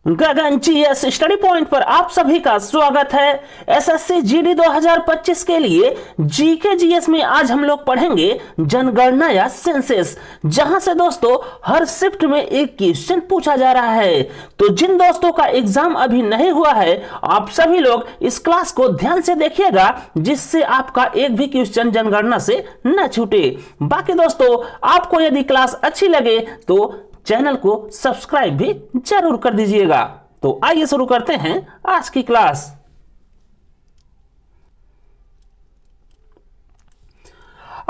गगन GS study point पर आप सभी का स्वागत है। एसएससी जीडी 2025 के लिए जीके जीएस में आज हम लोग पढ़ेंगे जनगणना या सेंसस, जहां से दोस्तों हर शिफ्ट में एक क्वेश्चन पूछा जा रहा है। तो जिन दोस्तों का एग्जाम अभी नहीं हुआ है, आप सभी लोग इस क्लास को ध्यान से देखिएगा, जिससे आपका एक भी क्वेश्चन जनगणना से न छूटे। बाकी दोस्तों, आपको यदि क्लास अच्छी लगे तो चैनल को सब्सक्राइब भी जरूर कर दीजिएगा। तो आइए शुरू करते हैं आज की क्लास।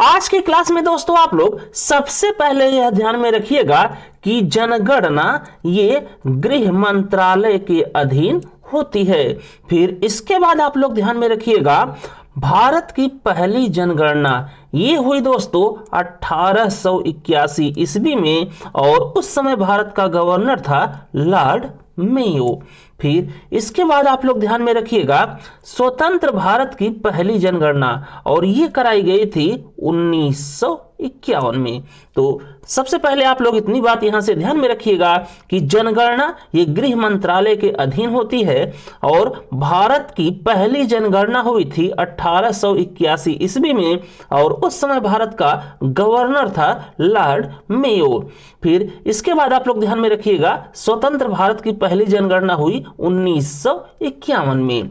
आज की क्लास में दोस्तों आप लोग सबसे पहले यह ध्यान में रखिएगा कि जनगणना ये गृह मंत्रालय के अधीन होती है। फिर इसके बाद आप लोग ध्यान में रखिएगा भारत की पहली जनगणना ये हुई दोस्तों 1881 ईस्वी में, और उस समय भारत का गवर्नर था लॉर्ड मेयो। फिर इसके बाद आप लोग ध्यान में रखिएगा स्वतंत्र भारत की पहली जनगणना, और ये कराई गई थी 1951 में। तो सबसे पहले आप लोग इतनी बात यहां से ध्यान में रखिएगा कि जनगणना ये गृह मंत्रालय के अधीन होती है, और भारत की पहली जनगणना हुई थी 1881 ईस्वी में, और उस समय भारत का गवर्नर था लॉर्ड मेयो। फिर इसके बाद आप लोग ध्यान में रखिएगा स्वतंत्र भारत की पहली जनगणना हुई 1951 में।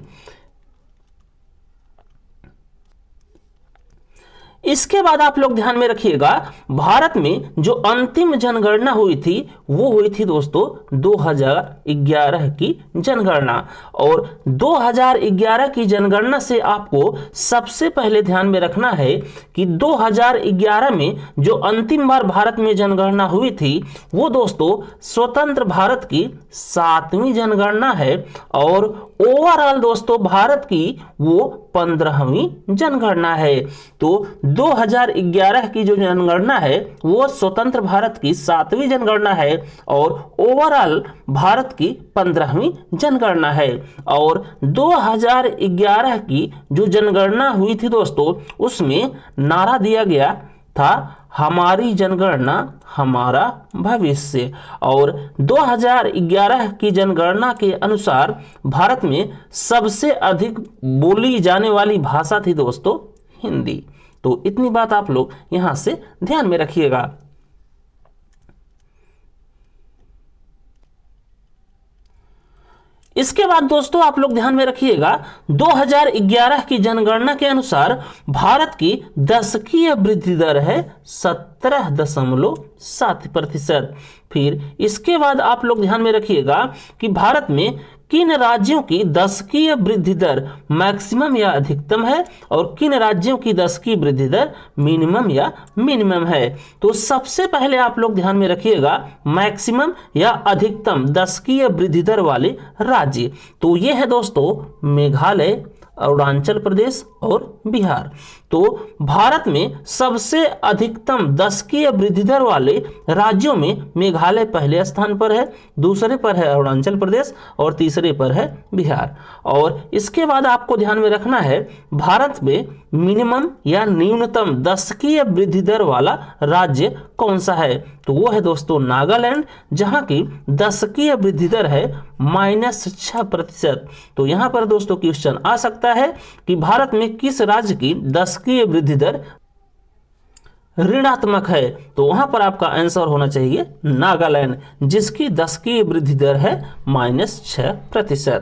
इसके बाद आप लोग ध्यान में रखिएगा भारत में जो अंतिम जनगणना हुई थी वो हुई थी दोस्तों 2011 की जनगणना। और 2011 की जनगणना से आपको सबसे पहले ध्यान में रखना है कि 2011 में जो अंतिम बार भारत में जनगणना हुई थी वो दोस्तों स्वतंत्र भारत की 7वीं जनगणना है, और ओवरऑल दोस्तों भारत की वो 15वीं जनगणना है। तो 2011 की जो जनगणना है वो स्वतंत्र भारत की 7वीं जनगणना है, और ओवरऑल भारत की 15वीं जनगणना है। और 2011 की जो जनगणना हुई थी दोस्तों, उसमें नारा दिया गया था हमारी जनगणना हमारा भविष्य। और 2011 की जनगणना के अनुसार भारत में सबसे अधिक बोली जाने वाली भाषा थी दोस्तों हिंदी। तो इतनी बात आप लोग यहां से ध्यान में रखिएगा। इसके बाद दोस्तों आप लोग ध्यान में रखिएगा 2011 की जनगणना के अनुसार भारत की दशकीय वृद्धि दर है 17.7%। फिर इसके बाद आप लोग ध्यान में रखिएगा कि भारत में किन राज्यों की दशकीय वृद्धि दर मैक्सिमम या अधिकतम है, और किन राज्यों की दशकीय वृद्धि दर मिनिमम या मिनिमम है। तो सबसे पहले आप लोग ध्यान में रखिएगा मैक्सिमम या अधिकतम दशकीय वृद्धि दर वाले राज्य, तो ये है दोस्तों मेघालय, अरुणाचल प्रदेश और बिहार। तो भारत में सबसे अधिकतम दशकीय वृद्धि दर वाले राज्यों में मेघालय पहले स्थान पर है, दूसरे पर है अरुणाचल प्रदेश, और तीसरे पर है बिहार। और इसके बाद आपको ध्यान में रखना है भारत में मिनिमम या न्यूनतम दशकीय वृद्धि दर वाला राज्य कौन सा है। तो वो है दोस्तों नागालैंड, जहां की दशकीय वृद्धि दर है -6%। तो यहां पर दोस्तों क्वेश्चन आ सकता है कि भारत में किस राज्य की दशकीय वृद्धि दर ऋणात्मक है। तो वहां पर आपका आंसर होना चाहिए नागालैंड, जिसकी दशकीय वृद्धि दर है -6%।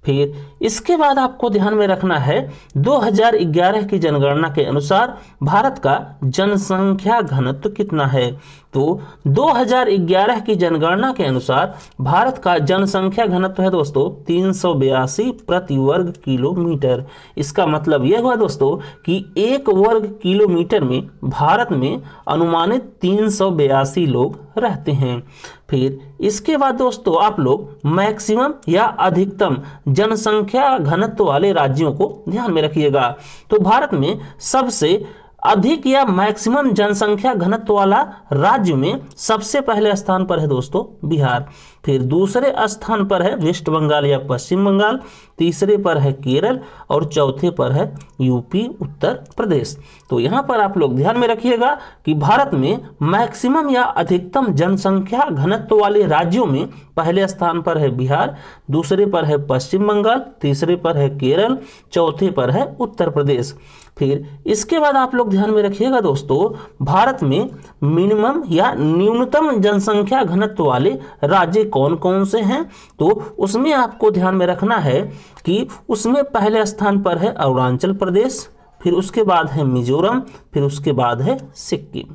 फिर इसके बाद आपको ध्यान में रखना है 2011 की जनगणना के अनुसार भारत का जनसंख्या घनत्व कितना है। तो 2011 की जनगणना के अनुसार भारत का जनसंख्या घनत्व है दोस्तों 382 प्रति वर्ग किलोमीटर। इसका मतलब यह हुआ दोस्तों कि 1 वर्ग किलोमीटर में भारत में अनुमानित 382 लोग रहते हैं। फिर इसके बाद दोस्तों आप लोग मैक्सिमम या अधिकतम जनसंख्या घनत्व वाले राज्यों को ध्यान में रखिएगा। तो भारत में सबसे अधिक या मैक्सिमम जनसंख्या घनत्व वाला राज्य में सबसे पहले स्थान पर है दोस्तों बिहार, फिर दूसरे स्थान पर है वेस्ट बंगाल या पश्चिम बंगाल, तीसरे पर है केरल और चौथे पर है यूपी उत्तर प्रदेश। तो यहाँ पर आप लोग ध्यान में रखिएगा कि भारत में मैक्सिमम या अधिकतम जनसंख्या घनत्व वाले राज्यों में पहले स्थान पर है बिहार, दूसरे पर है पश्चिम बंगाल, तीसरे पर है केरल, चौथे पर है उत्तर प्रदेश। फिर इसके बाद आप लोग ध्यान में रखिएगा दोस्तों भारत में मिनिमम या न्यूनतम जनसंख्या घनत्व वाले राज्य कौन कौन से हैं, तो उसमें आपको ध्यान में रखना है कि उसमें पहले स्थान पर है अरुणाचल प्रदेश, फिर उसके बाद है मिजोरम, फिर उसके बाद है सिक्किम।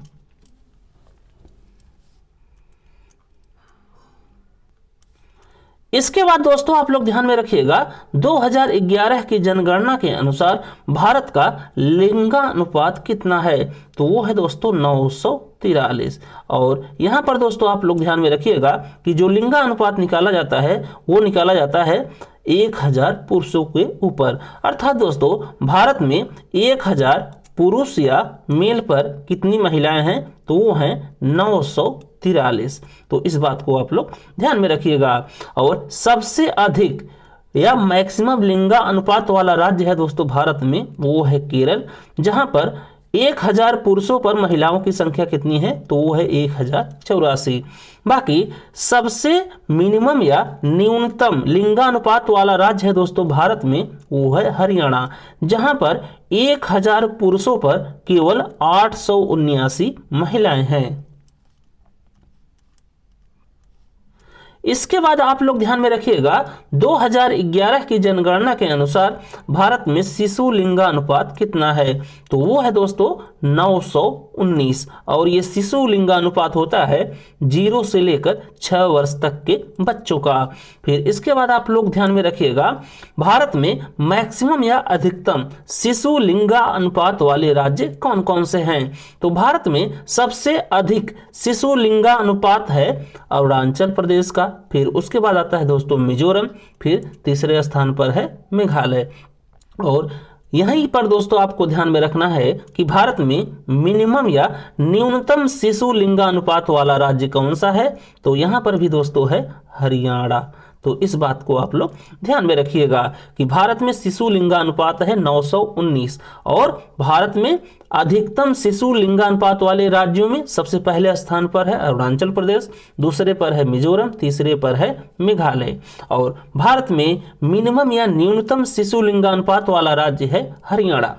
इसके बाद दोस्तों आप लोग ध्यान में रखिएगा 2011 की जनगणना के अनुसार भारत का लिंगानुपात कितना है, तो वो है दोस्तों 943। और यहाँ पर दोस्तों आप लोग ध्यान में रखिएगा कि जो लिंगानुपात निकाला जाता है वो निकाला जाता है 1000 पुरुषों के ऊपर, अर्थात दोस्तों भारत में 1000 पुरुष या मेल पर कितनी महिलाएं हैं, तो वो हैं 943। तो इस बात को आप लोग ध्यान में रखिएगा। और सबसे अधिक या मैक्सिमम लिंगा अनुपात वाला राज्य है दोस्तों भारत में, वो है केरल, जहां पर 1000 पुरुषों पर महिलाओं की संख्या कितनी है, तो वो है 1084। बाकी सबसे मिनिमम या न्यूनतम लिंगानुपात वाला राज्य है दोस्तों भारत में, वो है हरियाणा, जहां पर 1000 पुरुषों पर केवल 879 महिलाएं हैं। इसके बाद आप लोग ध्यान में रखिएगा 2011 की जनगणना के अनुसार भारत में शिशु लिंगानुपात कितना है, तो वो है दोस्तों 919। और ये शिशु लिंगानुपात होता है 0 से लेकर 6 वर्ष तक के बच्चों का। फिर इसके बाद आप लोग ध्यान में रखिएगा भारत में मैक्सिमम या अधिकतम शिशु लिंगानुपात वाले राज्य कौन कौन से हैं, तो भारत में सबसे अधिक शिशु लिंगानुपात है अरुणाचल प्रदेश का, फिर उसके बाद आता है दोस्तों मिजोरम, फिर तीसरे स्थान पर है मेघालय। और यहीं पर दोस्तों आपको ध्यान में रखना है कि भारत में मिनिमम या न्यूनतम शिशु लिंगानुपात वाला राज्य कौन सा है, तो यहां पर भी दोस्तों है हरियाणा। तो इस बात को आप लोग ध्यान में रखिएगा कि भारत में शिशु लिंगानुपात है 919 और भारत में अधिकतम शिशु लिंगानुपात वाले राज्यों में सबसे पहले स्थान पर है अरुणाचल प्रदेश, दूसरे पर है मिजोरम, तीसरे पर है मेघालय। और भारत में मिनिमम या न्यूनतम शिशु लिंगानुपात वाला राज्य है हरियाणा।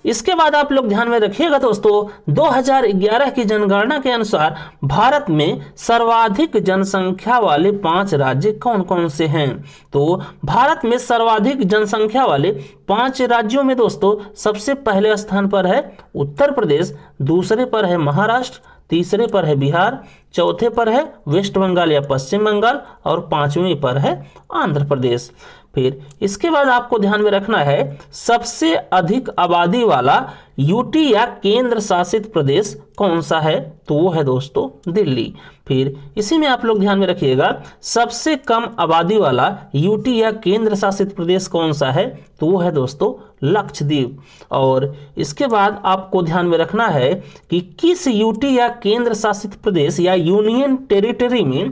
इसके बाद आप लोग ध्यान में रखिएगा दोस्तों 2011 की जनगणना के अनुसार भारत में सर्वाधिक जनसंख्या वाले 5 राज्य कौन कौन से हैं, तो भारत में सर्वाधिक जनसंख्या वाले 5 राज्यों में दोस्तों सबसे पहले स्थान पर है उत्तर प्रदेश, दूसरे पर है महाराष्ट्र, तीसरे पर है बिहार, चौथे पर है वेस्ट बंगाल या पश्चिम बंगाल और 5वें पर है आंध्र प्रदेश। फिर इसके बाद आपको ध्यान में रखना है सबसे अधिक आबादी वाला यूटी या केंद्र शासित प्रदेश कौन सा है, तो वो है दोस्तों दिल्ली। फिर इसी में आप लोग ध्यान में रखिएगा सबसे कम आबादी वाला यूटी या केंद्र शासित प्रदेश कौन सा है, तो वो है दोस्तों लक्षद्वीप। और इसके बाद आपको ध्यान में रखना है कि किस यूटी या केंद्र शासित प्रदेश या यूनियन टेरिटरी में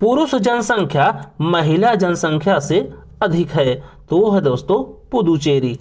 पुरुष जनसंख्या महिला जनसंख्या से अधिक है, तो वो है दोस्तों पुदुचेरी।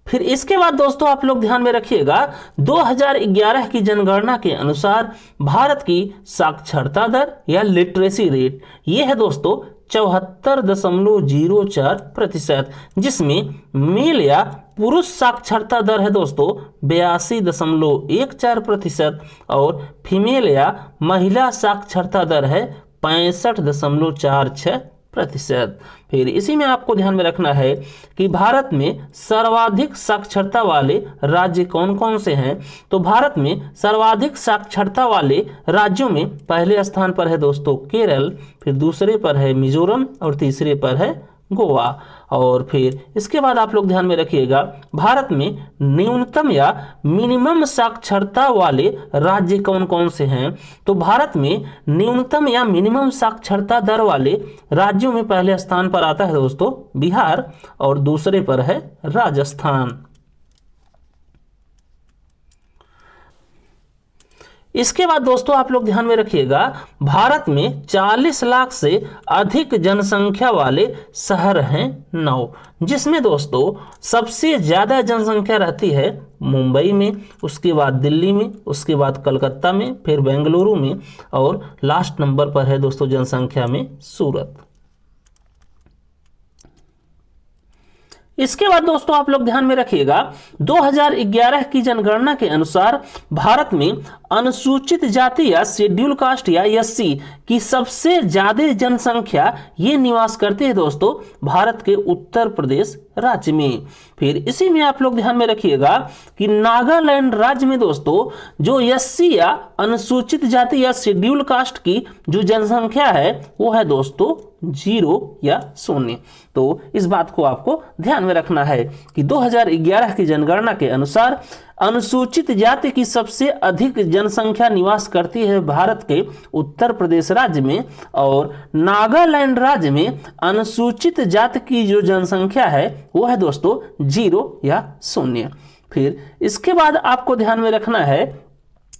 फिर इसके बाद दोस्तों आप लोग ध्यान में रखिएगा 2011 की जनगणना के अनुसार भारत की साक्षरता दर या लिटरेसी रेट ये है दोस्तों 74.04%, जिसमें मेल या पुरुष साक्षरता दर है दोस्तों 82.14% और फीमेल या महिला साक्षरता दर है 65.46%। फिर इसी में आपको ध्यान में रखना है कि भारत में सर्वाधिक साक्षरता वाले राज्य कौन कौन से हैं, तो भारत में सर्वाधिक साक्षरता वाले राज्यों में पहले स्थान पर है दोस्तों केरल, फिर दूसरे पर है मिजोरम और तीसरे पर है गोवा। और फिर इसके बाद आप लोग ध्यान में रखिएगा, भारत में न्यूनतम या मिनिमम साक्षरता वाले राज्य कौन कौन से हैं। तो भारत में न्यूनतम या मिनिमम साक्षरता दर वाले राज्यों में पहले स्थान पर आता है दोस्तों बिहार, और दूसरे पर है राजस्थान। इसके बाद दोस्तों आप लोग ध्यान में रखिएगा, भारत में 40 लाख से अधिक जनसंख्या वाले शहर हैं 9, जिसमें दोस्तों सबसे ज़्यादा जनसंख्या रहती है मुंबई में, उसके बाद दिल्ली में, उसके बाद कलकत्ता में, फिर बेंगलुरु में, और लास्ट नंबर पर है दोस्तों जनसंख्या में सूरत। इसके बाद दोस्तों आप लोग ध्यान में रखिएगा, 2011 की जनगणना के अनुसार भारत में अनुसूचित जाति या शेड्यूल कास्ट या एससी की सबसे ज्यादा जनसंख्या ये निवास करते हैं दोस्तों भारत के उत्तर प्रदेश राज्य में। फिर इसी में आप लोग ध्यान में रखिएगा कि नागालैंड राज्य में दोस्तों जो एससी या अनुसूचित जाति या शेड्यूल कास्ट की जो जनसंख्या है वो है दोस्तों 0 या 0। तो इस बात को आपको ध्यान में रखना है कि 2011 की जनगणना के अनुसार अनुसूचित जाति की सबसे अधिक जनसंख्या निवास करती है भारत के उत्तर प्रदेश राज्य में, और नागालैंड राज्य में अनुसूचित जाति की जो जनसंख्या है वो है दोस्तों 0 या 0। फिर इसके बाद आपको ध्यान में रखना है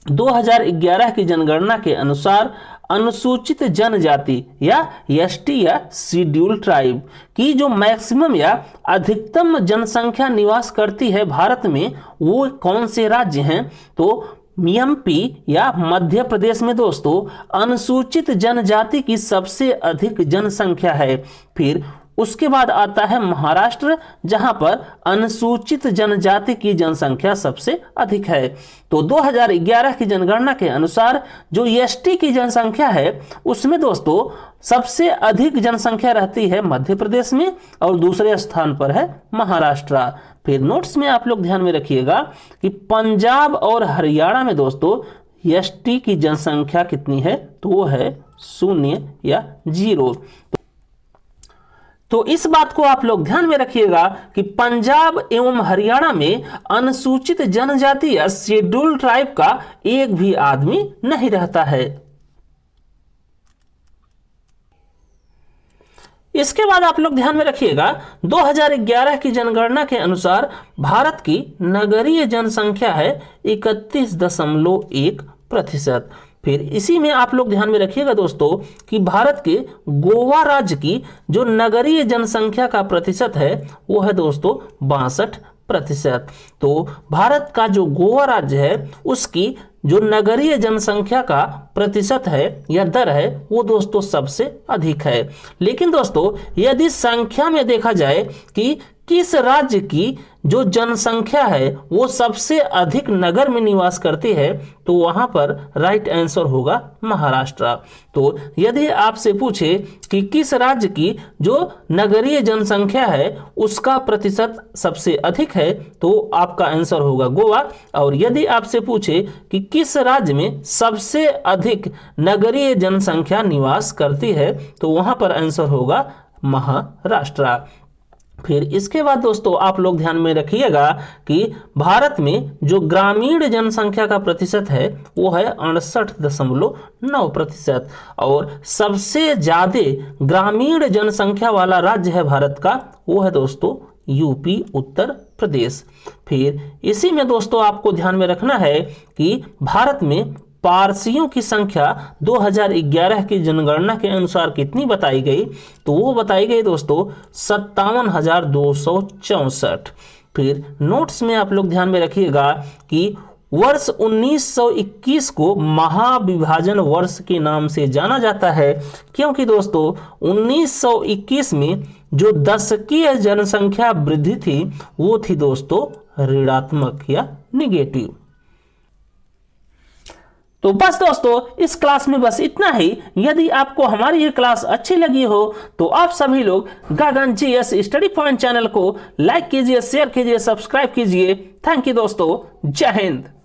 2011 की जनगणना के अनुसार अनुसूचित जनजाति या एसटी या शेड्यूल ट्राइब की जो मैक्सिमम या अधिकतम जनसंख्या निवास करती है भारत में वो कौन से राज्य हैं। तो एमपी या मध्य प्रदेश में दोस्तों अनुसूचित जनजाति की सबसे अधिक जनसंख्या है। फिर उसके बाद आता है महाराष्ट्र, जहां पर अनुसूचित जनजाति की जनसंख्या सबसे अधिक है। तो 2011 की जनगणना के अनुसार जो एसटी की जनसंख्या है उसमें दोस्तों सबसे अधिक जनसंख्या रहती है मध्य प्रदेश में, और दूसरे स्थान पर है महाराष्ट्र। फिर नोट्स में आप लोग ध्यान में रखिएगा कि पंजाब और हरियाणा में दोस्तों एसटी की जनसंख्या कितनी है, तो वो है 0 या 0। तो इस बात को आप लोग ध्यान में रखिएगा कि पंजाब एवं हरियाणा में अनुसूचित जनजाति या शेड्यूल ट्राइब का एक भी आदमी नहीं रहता है। इसके बाद आप लोग ध्यान में रखिएगा 2011 की जनगणना के अनुसार भारत की नगरीय जनसंख्या है 31.1%। फिर इसी में आप लोग ध्यान में रखिएगा दोस्तों कि भारत के गोवा राज्य की जो नगरीय जनसंख्या का प्रतिशत है वो है दोस्तों 62%। तो भारत का जो गोवा राज्य है उसकी जो नगरीय जनसंख्या का प्रतिशत है या दर है वो दोस्तों सबसे अधिक है। लेकिन दोस्तों यदि संख्या में देखा जाए कि किस राज्य की जो जनसंख्या है वो सबसे अधिक नगर में निवास करती है तो वहां पर राइट आंसर होगा महाराष्ट्र। तो यदि आपसे पूछे कि किस राज्य की जो नगरीय जनसंख्या है उसका प्रतिशत सबसे अधिक है तो आपका आंसर होगा गोवा, और यदि आपसे पूछे कि किस राज्य में सबसे अधिक नगरीय जनसंख्या निवास करती है तो वहां पर आंसर होगा महाराष्ट्र। फिर इसके बाद दोस्तों आप लोग ध्यान में रखिएगा कि भारत में जो ग्रामीण जनसंख्या का प्रतिशत है वो है 68.9%, और सबसे ज्यादा ग्रामीण जनसंख्या वाला राज्य है भारत का वो है दोस्तों यूपी उत्तर प्रदेश। फिर इसी में दोस्तों आपको ध्यान में रखना है कि भारत में पारसियों की संख्या 2011 की जनगणना के अनुसार कितनी बताई गई, तो वो बताई गई दोस्तों 57,264। फिर नोट्स में आप लोग ध्यान में रखिएगा कि वर्ष 1921 को महाविभाजन वर्ष के नाम से जाना जाता है, क्योंकि दोस्तों 1921 में जो दशकीय जनसंख्या वृद्धि थी वो थी दोस्तों ऋणात्मक या निगेटिव। तो बस दोस्तों इस क्लास में बस इतना ही। यदि आपको हमारी ये क्लास अच्छी लगी हो तो आप सभी लोग गगन जीएस स्टडी पॉइंट चैनल को लाइक कीजिए, शेयर कीजिए, सब्सक्राइब कीजिए। थैंक यू दोस्तों, जय हिंद।